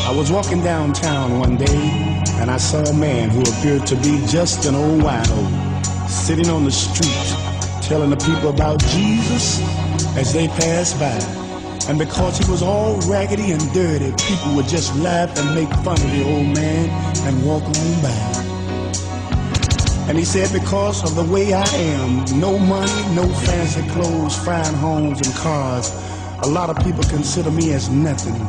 I was walking downtown one day, and I saw a man who appeared to be just an old wino sitting on the street telling the people about Jesus as they passed by. And because he was all raggedy and dirty, people would just laugh and make fun of the old man and walk on by. And he said, because of the way I am, no money, no fancy clothes, fine homes and cars, a lot of people consider me as nothing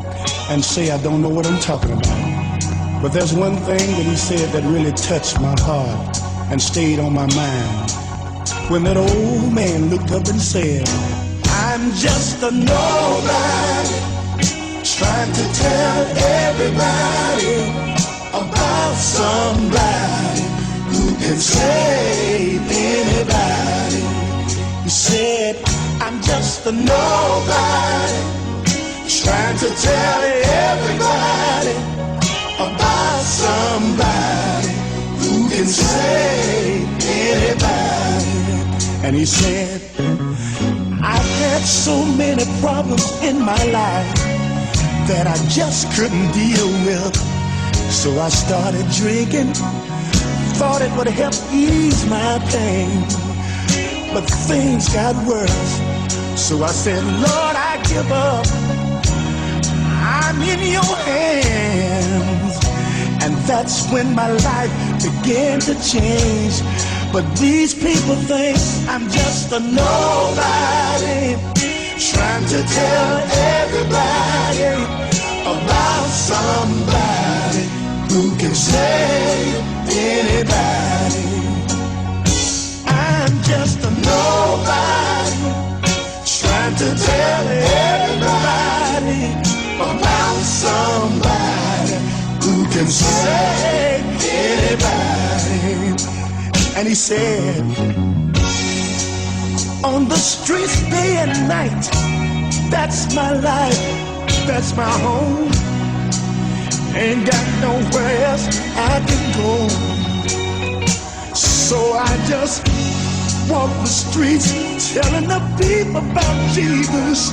and say I don't know what I'm talking about. But there's one thing that he said that really touched my heart and stayed on my mind. When that old man looked up and said, I'm just a nobody, trying to tell everybody about somebody who can save anybody. He said, I'm just a nobody, trying to tell everybody about somebody who can save anybody. And he said, I've had so many problems in my life that I just couldn't deal with. So I started drinking, thought it would help ease my pain. But things got worse. So I said, Lord, I give up. I'm in your hands. And that's when my life began to change. But these people think I'm just a nobody, trying to tell everybody about somebody who can save anybody. I'm just a nobody, trying to tell everybody about somebody who can save anybody. And he said, on the streets day and night, that's my life, that's my home. Ain't got nowhere else I can go. So I just walk the streets telling the people about Jesus,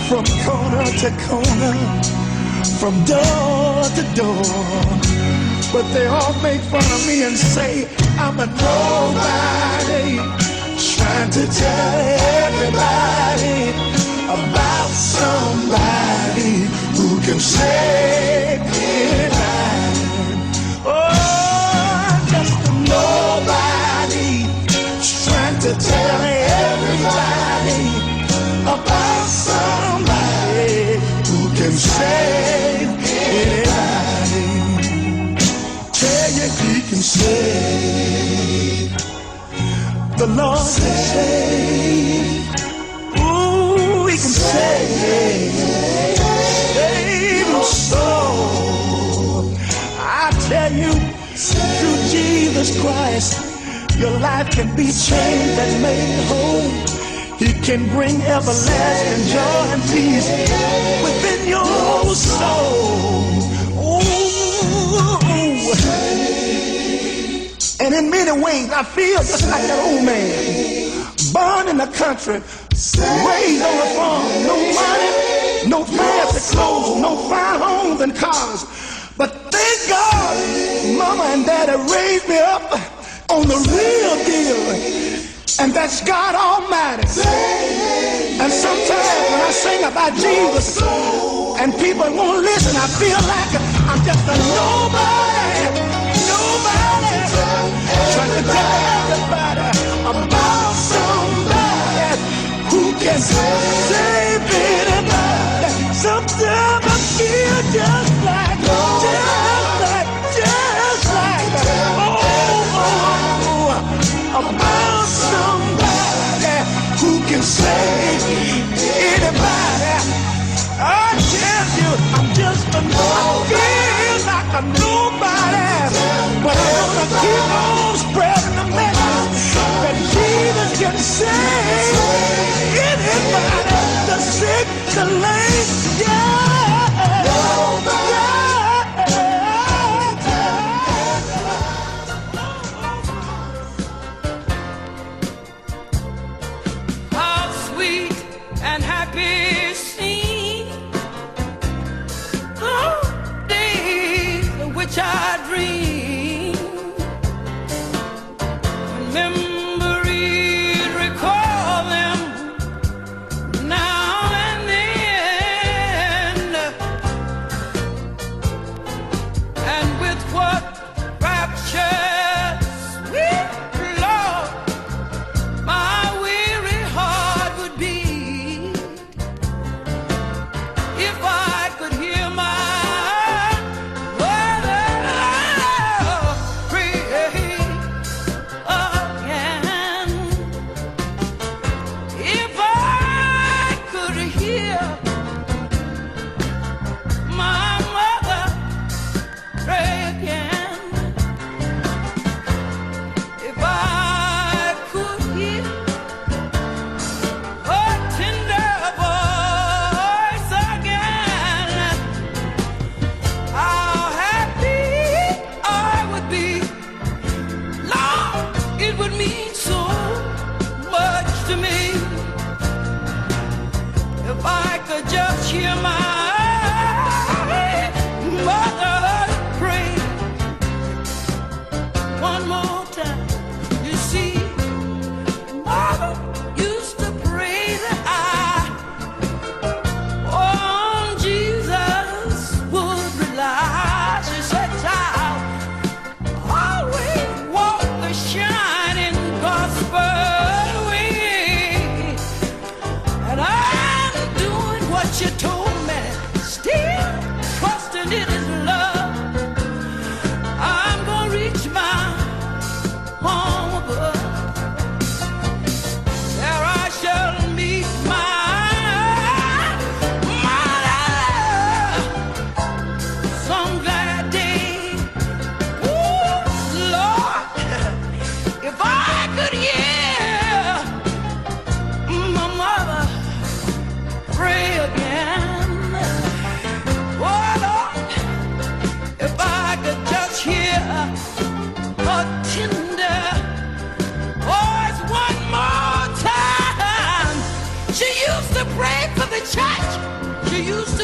from corner to corner, from door to door. But they all make fun of me and say I'm a nobody, trying to tell everybody about somebody who can save anybody. Oh, I'm just a nobody, trying to tell everybody about somebody who can save anybody. Tell you he can save. The Lord can save. Ooh, he can save your soul. I tell you, through Jesus Christ, your life can be changed and made whole. He can bring everlasting joy and peace within your soul. Ooh. And in many ways, I feel just like that old man, born in the country, raised on a farm, no money, no fancy clothes, no fine homes and cars. But thank God, Mama and Daddy raised me up on the real deal, and that's God Almighty. And sometimes when I sing about Jesus and people won't listen, I feel like I'm just a nobody, trying to tell everybody about somebody who can save anybody. Sometimes I feel just like, about somebody who can save anybody. I tell you, I'm just a nobody, I feel like a nobody, but I'm gonna keep on spreading the message that Jesus can save anybody, the sick, the lame, yeah. How sweet and happy scene. Oh,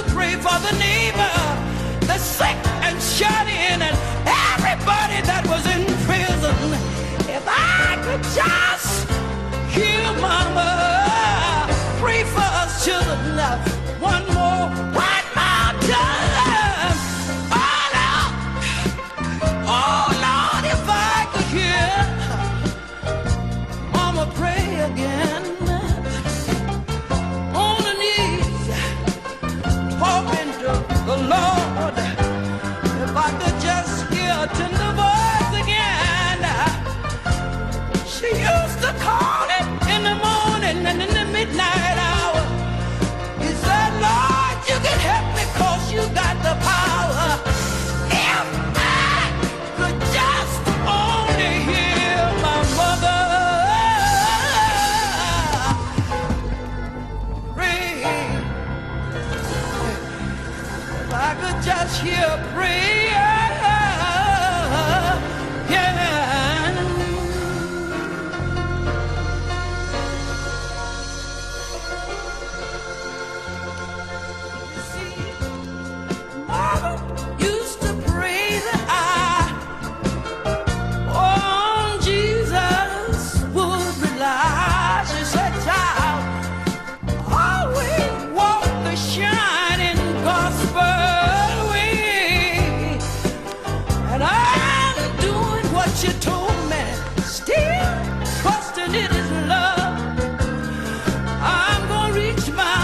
to pray for the neighbor, the sick and shut in, and everybody that was in prison. If I could just hear mama pray for us children one more time. Oh Lord, if I could hear mama pray again on her knees, hoping to the Lord. If I could just hear a tender voice again. She used to call it in the morning and in the midnight hour. He said, Lord, you can help me 'cause you got the power. If I could just only hear my mother pray. If I could just hear prayer. You told me, still trusting in His love. I'm gonna reach my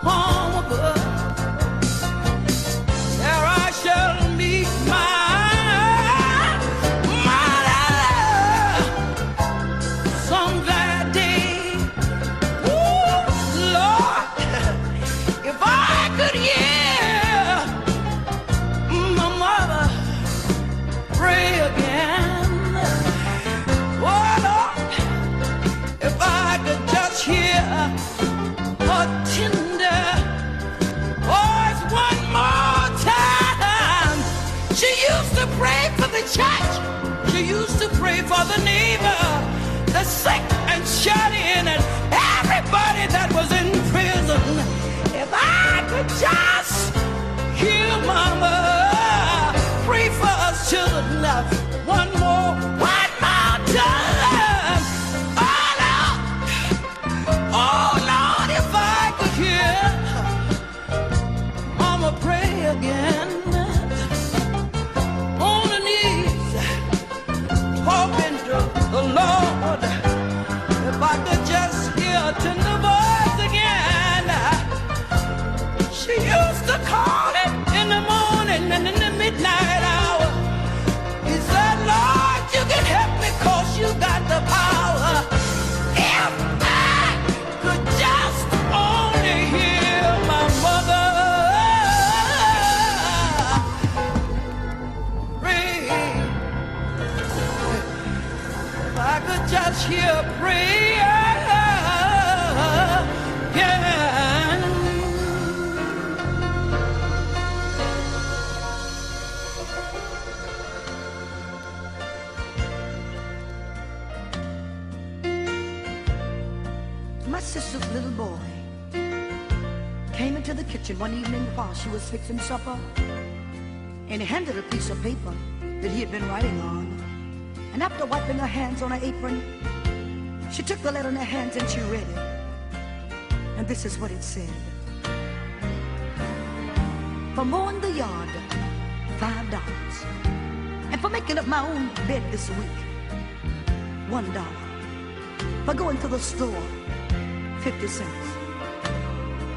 home above. There I shall meet my love some glad day. Ooh, Lord, if I could hear my mother pray again. Oh Lord, if I could just hear a tender voice one more time. She used to pray for the church. She used to pray for the neighbor, the sick and shut in, and everybody that was in prison. If I could just hear mama pray for us children one more time. Oh Lord, if I could hear mama pray again on her knees, hoping to the Lord. If I could just hear a tender voice again. She used to call it in the morning and in the midnight hour. He said, Lord, you can help me 'cause you got the power. If I could just only hear my mother pray. If I could just hear prayer. My sister's little boy came into the kitchen one evening while she was fixing supper, and he handed a piece of paper that he had been writing on. And after wiping her hands on her apron, she took the letter in her hands and she read it. And this is what it said. For mowing the yard, $5. And for making up my own bed this week, $1. For going to the store, 50 cents.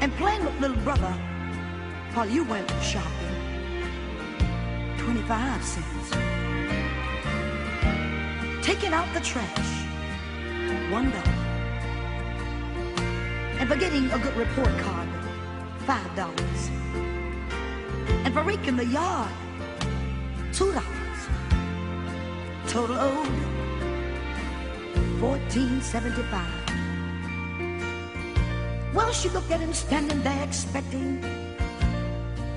And playing with little brother while you went shopping, 25 cents. Taking out the trash, $1. And for getting a good report card, $5. And for raking the yard, $2. Total owed, $14.75. Well, she looked at him standing there expecting,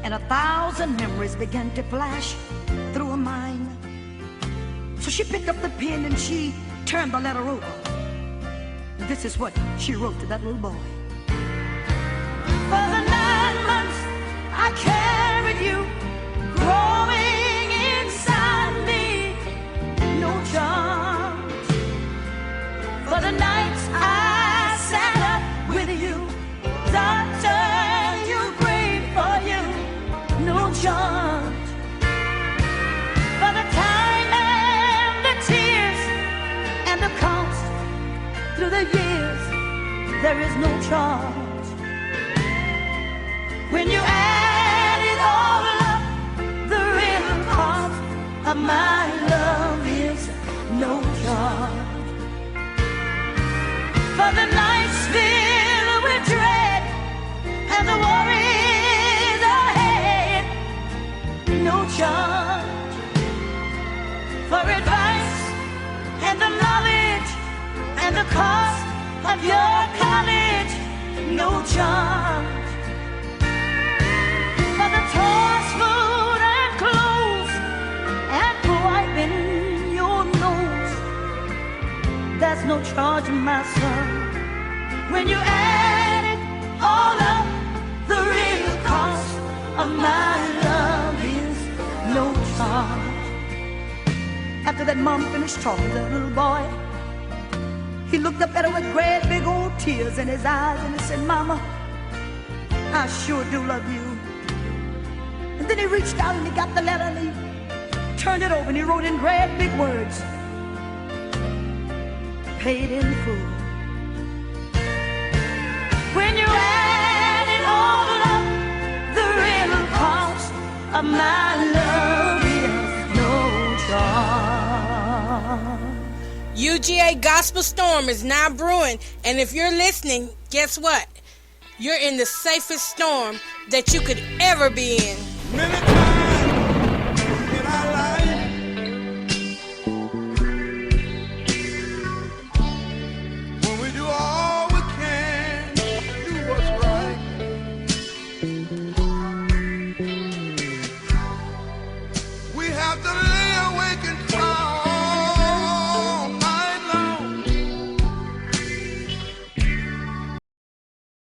and 1,000 memories began to flash through her mind. So she picked up the pen and she turned the letter over. This is what she wrote to that little boy. For the 9 months I carried you, growing inside me. No charge for the nights I sat up with you. Doctor, you prayed for you. No charge for the time and the tears and the cost through the years. There is no charge. When you add it all up, the real cost of my love is no charge. For the nights filled with dread and the worries ahead, no charge. For advice and the knowledge and the cost of your college, no charge. For the toys, food and clothes and for wiping your nose, there's no charge, my son. When you add it all up, the real cost of my love is no charge. After that mom finished talking to the little boy, he looked up at her with great big old tears in his eyes and he said, Mama, I sure do love you. And then he reached out and he got the letter and he turned it over and he wrote in great big words, paid in full. When you add it all up, the real cost of my love is no charge. UGA Gospel Storm is now brewing, and if you're listening, guess what? You're in the safest storm that you could ever be in. Many times